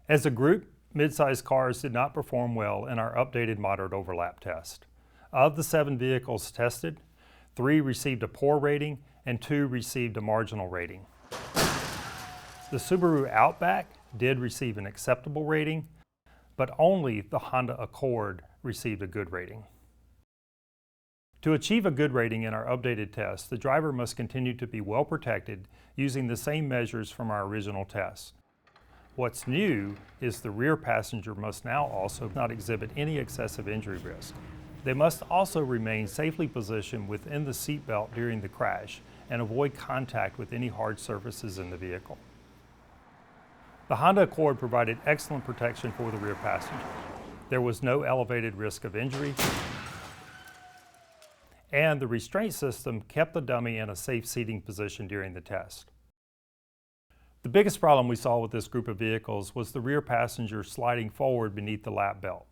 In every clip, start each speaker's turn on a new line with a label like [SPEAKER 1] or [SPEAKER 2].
[SPEAKER 1] As a group, mid-sized cars did not perform well in our updated moderate overlap test. Of the 7 vehicles tested, 3 received a poor rating and 2 received a marginal rating. The Subaru Outback did receive an acceptable rating, but only the Honda Accord received a good rating. To achieve a good rating in our updated test, the driver must continue to be well protected using the same measures from our original test. What's new is the rear passenger must now also not exhibit any excessive injury risk. They must also remain safely positioned within the seat belt during the crash and avoid contact with any hard surfaces in the vehicle. The Honda Accord provided excellent protection for the rear passenger. There was no elevated risk of injury, and the restraint system kept the dummy in a safe seating position during the test. The biggest problem we saw with this group of vehicles was the rear passenger sliding forward beneath the lap belt.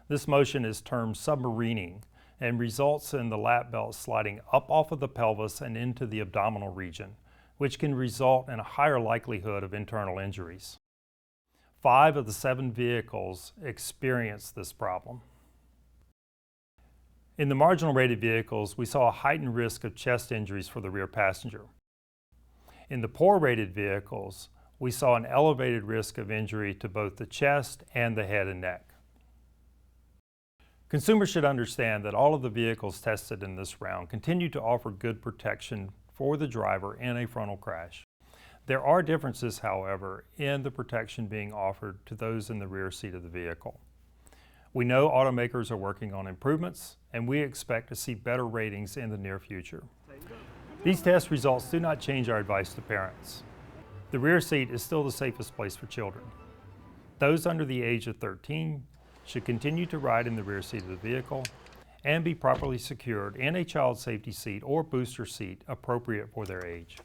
[SPEAKER 1] This motion is termed submarining and results in the lap belt sliding up off of the pelvis and into the abdominal region, which can result in a higher likelihood of internal injuries. 5 of the 7 vehicles experienced this problem. In the marginal rated vehicles, we saw a heightened risk of chest injuries for the rear passenger. In the poor rated vehicles, we saw an elevated risk of injury to both the chest and the head and neck. Consumers should understand that all of the vehicles tested in this round continue to offer good protection for the driver in a frontal crash. There are differences, however, in the protection being offered to those in the rear seat of the vehicle. We know automakers are working on improvements, and we expect to see better ratings in the near future. These test results do not change our advice to parents. The rear seat is still the safest place for children. Those under the age of 13 should continue to ride in the rear seat of the vehicle and be properly secured in a child safety seat or booster seat appropriate for their age.